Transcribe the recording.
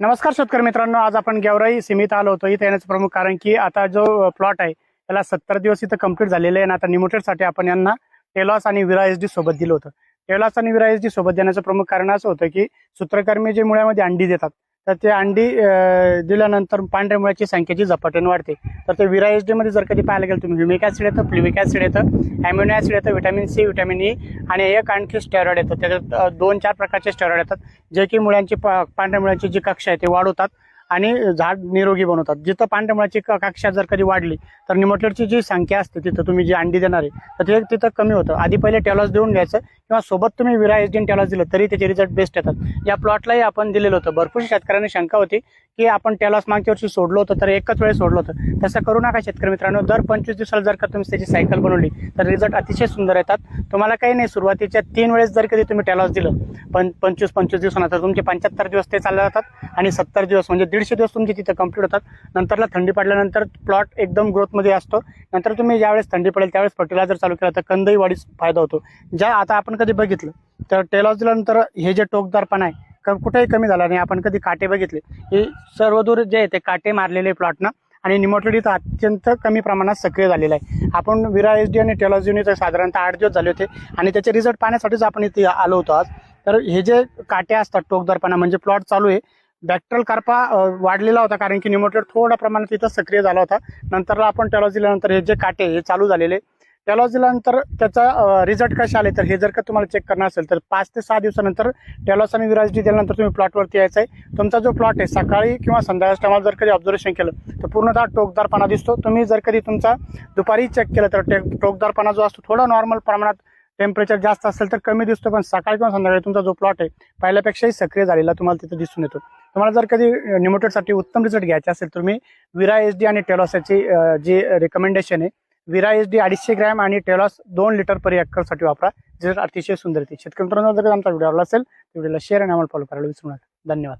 नमस्कार शेतकरी मित्रांनो, आज आपण गेवराई सीमित आलो होतो. इथे येण्याचं प्रमुख कारण की आता जो प्लॉट आहे त्याला 70 दिवस इथं कंप्लीट झालेले आहे आणि आता निमोटेडसाठी आपण यांना टेलॉस आणि विरा एसडी सोबत दिलं होतं. टेलॉस आणि विरा एसडी सोबत देण्याचं प्रमुख कारण असं होतं की सूत्रकर्मी जे मुळ्यामध्ये अंडी देतात तर ते अंडी दिल्यानंतर पांढऱ्या मुळ्याची संख्येची झपाट्याने वाढते. तर ते विरा एसडी मध्ये जर कधी पाहायला गेलं तुम्ही ह्युमिक ऍसिड येतं, फ्लिविक ऍसिड येतं, अॅमिनो ऍसिड येतं, व्हिटॅमिन सी, व्हिटॅमिन ई आणि एक आणखी स्टेरॉइड येतं. त्याच्यात 2-4 प्रकारचे स्टेरॉइड येतात जे की मुळ्यांची पांढऱ्या मुळ्याची जी कक्षा आहे ते वाढवतात आणि झाड निरोगी बनवतात. जिथं पांढऱ्या मुळ्याची कक्षा जर कधी वाढली तर निमोटेडची जी संख्या असते तिथं तुम्ही जी अंडी देणार आहे तर ते तिथं कमी होतं. आधी पहिले टेलॉस देऊन घ्यायचं किंवा सोबत तुम्ही विरा एसडी टेलॉस दिलं तरी त्याचे रिझल्ट बेस्ट येतात. या प्लॉटलाही आपण दिलेलं होतं. भरपूर शेतकऱ्यांना शंका होती की आपण टेलॉस मागच्या वर्षी सोडलं होतं तर एकच वेळेस सोडलं होतं. तसं करू नका शेतकरी मित्रांनो. दर 25 दिवसाला जर का तुम्ही त्याची सायकल बनवली तर रिझल्ट अतिशय सुंदर येतात. तुम्हाला काही नाही, सुरुवातीच्या 3 वेळेस जर कधी तुम्ही टेलॉस दिलं पण 25-25 दिवसानंतर तुमचे 75 दिवस ते चालले जातात आणि 70 दिवस म्हणजे 150 दिवस तुमचे तिथे कंप्लीट होतात. नंतरला थंडी पडल्यानंतर प्लॉट एकदम ग्रोथमध्ये असतो. नंतर तुम्ही ज्यावेळेस थंडी पडेल त्यावेळेस फर्टिलायझर चालू केला तर कंदही वाढीस फायदा होतो. ज्या आता आपण कधी बघितलं तर टेलॉस दिल्यानंतर हे जे टोकदारपणा आहे कुठेही कमी झाला नाही. आपण कधी काटे बघितले, हे सर्वदूर जे आहे ते काटे मारलेले प्लॉटनं आणि निमोटेड इथं अत्यंत कमी प्रमाणात सक्रिय झालेला आहे. आपण विरा एसडी आणि टेलॉस देऊन इथं साधारणतः 8 दिवस झाले होते आणि त्याचे रिझल्ट पाहण्यासाठीच आपण इथे आलो होतो आज. तर हे जे काटे असतात टोकदारपणा म्हणजे प्लॉट चालू आहे. बॅक्टेरियल कार्पा वाढलेला होता कारण की निमोटेड थोड्या प्रमाणात इथं सक्रिय झाला होता. नंतरला आपण टेलॉस दिल्यानंतर हे जे काटे हे चालू झालेले. टेलॉस दिल्यानंतर त्याचा रिझल्ट कसे आले तर हे जर का तुम्हाला चेक करणार असेल तर 5 ते 6 दिवसानंतर टेलॉस आणि विरा एसडी दिल्यानंतर तुम्ही प्लॉटवरती यायचं आहे. तुमचा जो प्लॉट आहे सकाळी किंवा संध्याकाळच्या टायमाला जर कधी ऑब्झर्वेशन केलं तर पूर्णतः टोकदारपणा दिसतो. तुम्ही जर कधी तुमचा दुपारी चेक केलं तर टोकदारपणा जो असतो थोडा नॉर्मल प्रमाणात, टेम्परेचर जास्त असेल तर कमी दिसतो, पण सकाळी किंवा संध्याकाळी तुमचा जो प्लॉट आहे पहिल्यापेक्षाही सक्रिय झालेला तुम्हाला तिथे दिसून येतो. तुम्हाला जर कधी निमोटेडसाठी उत्तम रिझल्ट घ्यायचे असेल तर तुम्ही विरा एसडी आणि टेलॉसची जी रिकमेंडेशन आहे, विरा एसडी 250 ग्रॅम आणि टेलॉस 2 लिटर पर एकरसाठी वापरा. रिझल्ट अतिशय सुंदर येते. शेतकरी मित्रांनो, जर आमचा व्हिडिओ आवडला असेल तर व्हिडिओला शेअर आणि आम्हाला फॉलो करायला विसरू नका. धन्यवाद.